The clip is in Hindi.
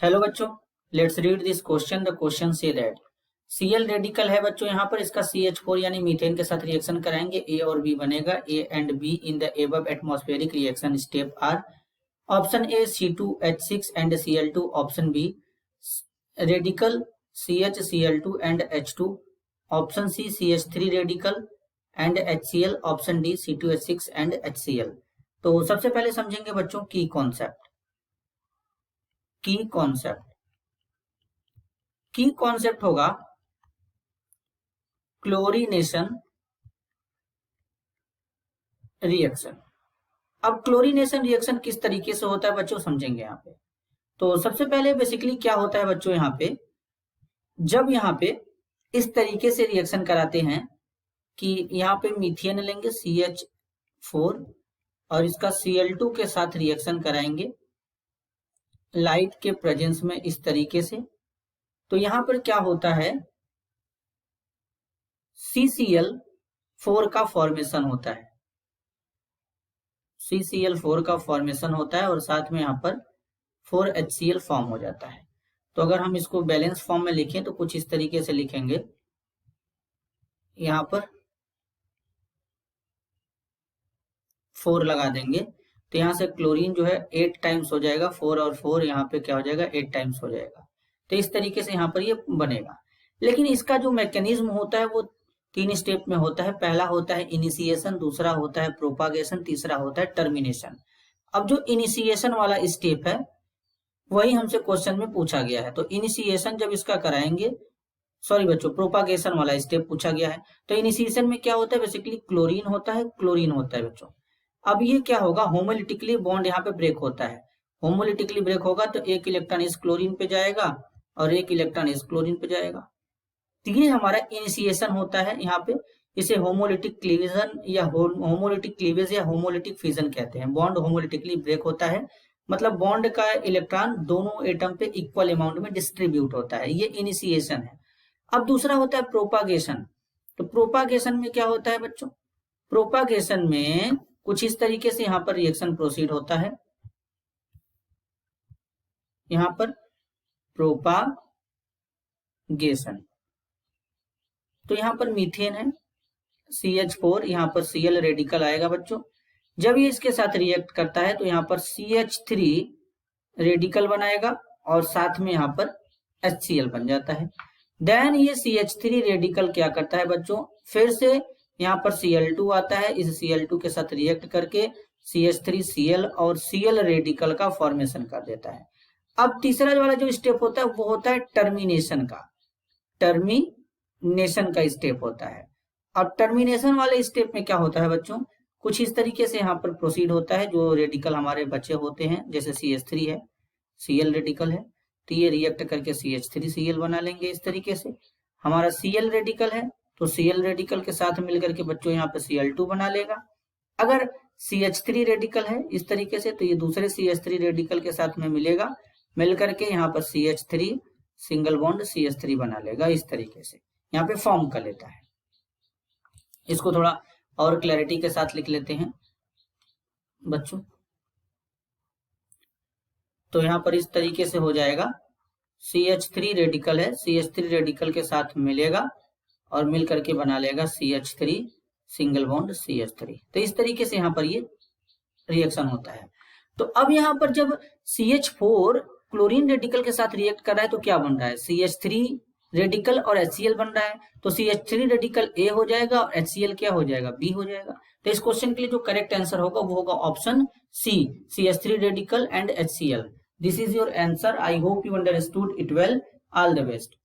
हेलो बच्चों, let's read this question. The question say that Cl radical है बच्चों, यहाँ पर इसका CH4 यानी मीथेन के साथ रिएक्शन कराएंगे, A और B बनेगा। A and B in the above atmospheric reaction step are option A C2H6 and Cl2, option B radical CH Cl2 and H2, option C CH3 radical and HCl, option D C2H6 and HCl। तो सबसे पहले समझेंगे बच्चों की कॉन्सेप्ट। की कॉन्सेप्ट होगा क्लोरीनेशन रिएक्शन। अब क्लोरीनेशन रिएक्शन किस तरीके से होता है बच्चों, समझेंगे यहाँ पे। तो सबसे पहले बेसिकली क्या होता है बच्चों, यहाँ पे जब यहाँ पे इस तरीके से रिएक्शन कराते हैं कि यहाँ पे मीथेन लेंगे CH4 और इसका Cl2 के साथ रिएक्शन कराएंगे लाइट के प्रेजेंस में इस तरीके से, तो यहाँ पर क्या होता है CCl4 का फॉर्मेशन होता है। CCl4 का फॉर्मेशन होता है और साथ में यहाँ पर 4HCl फॉर्म हो जाता है। तो अगर हम इसको बैलेंस फॉर्म में लिखें तो कुछ इस तरीके से लिखेंगे, यहाँ पर 4 लगा देंगे तो यहाँ से क्लोरीन जो है 8 टाइम्स हो जाएगा, 4 और 4 यहाँ पे क्या हो जाएगा 8 टाइम्स हो जाएगा। तो इस तरीके से यहाँ पर ये बनेगा। लेकिन इसका जो मैकेनिज्म होता है वो 3 स्टेप में होता है। पहला होता है इनिशिएशन, दूसरा होता है प्रोपागेशन, तीसरा होता है टर्मिनेशन। अब जो इनिशिएशन वाला स्टेप है वही हमसे क्वेश्चन में पूछा गया है। तो इनिशिएशन जब इसका कराएंगे, सॉरी बच्चों, प्रोपागेशन वाला स्टेप पूछा गया है। तो इनिशिएशन में क्या होता है, बेसिकली क्लोरीन होता है बच्चों। अब ये क्या होगा, होमोलिटिकली बॉन्ड यहाँ पे ब्रेक होता है। होमोलिटिकली ब्रेक होगा तो एक इलेक्ट्रॉन इस क्लोरीन पे जाएगा और एक इलेक्ट्रॉन इस क्लोरीन पे जाएगा। तो ये हमारा इनिशिएशन होता है यहाँ पे। इसे होमोलिटिक क्लीवेजन या होमोलिटिक क्लीवेज या होमोलिटिक फिजन कहते हैं। बॉन्ड होमोलिटिकली ब्रेक होता है, मतलब बॉन्ड का इलेक्ट्रॉन दोनों एटम पे इक्वल अमाउंट में डिस्ट्रीब्यूट होता है, ये इनिशिएशन है। अब दूसरा होता है प्रोपागेशन। तो प्रोपागेशन में क्या होता है बच्चों, प्रोपागेशन में कुछ इस तरीके से यहाँ पर रिएक्शन प्रोसीड होता है। यहाँ पर प्रोपागेशन, तो यहाँ पर मीथेन है CH4, यहाँ पर Cl रेडिकल आएगा बच्चों। जब ये इसके साथ रिएक्ट करता है तो यहाँ पर CH3 रेडिकल बनाएगा और साथ में यहाँ पर HCl बन जाता है। देन ये CH3 रेडिकल क्या करता है बच्चों, फिर से यहाँ पर Cl2 आता है, इस Cl2 के साथ रिएक्ट करके CH3Cl और Cl रेडिकल का फॉर्मेशन कर देता है। अब तीसरा वाला जो स्टेप होता है वो होता है टर्मिनेशन का स्टेप होता है। अब टर्मिनेशन वाले स्टेप में क्या होता है बच्चों, कुछ इस तरीके से यहाँ पर प्रोसीड होता है। जो रेडिकल हमारे बचे होते हैं, जैसे CH3 है, Cl रेडिकल है, तो ये रिएक्ट करके CH3Cl बना लेंगे। इस तरीके से हमारा Cl रेडिकल है तो Cl रेडिकल के साथ मिलकर के बच्चों यहाँ पे Cl2 बना लेगा। अगर CH3 रेडिकल है इस तरीके से तो ये दूसरे CH3 रेडिकल के साथ में मिलेगा, मिलकर के यहाँ पर CH3 सिंगल बॉन्ड CH3 बना लेगा। इस तरीके से यहाँ पे फॉर्म कर लेता है। इसको थोड़ा और क्लैरिटी के साथ लिख लेते हैं बच्चों। तो यहाँ पर इस तरीके से हो जाएगा, CH3 रेडिकल है, CH3 रेडिकल के साथ मिलेगा और मिल करके बना लेगा CH3 सिंगल बॉन्ड CH3। तो इस तरीके से यहाँ पर ये रिएक्शन होता है। तो अब यहाँ पर जब CH4 क्लोरीन रेडिकल के साथ रिएक्ट कर रहा है तो क्या बन रहा है, CH3 रेडिकल और HCl बन रहा है। तो CH3 रेडिकल A हो जाएगा और HCl क्या हो जाएगा, B हो जाएगा। तो इस क्वेश्चन के लिए जो करेक्ट आंसर होगा वो होगा option C, CH3 radical and HCl। This is your answer. I hope you understood it well. All the best.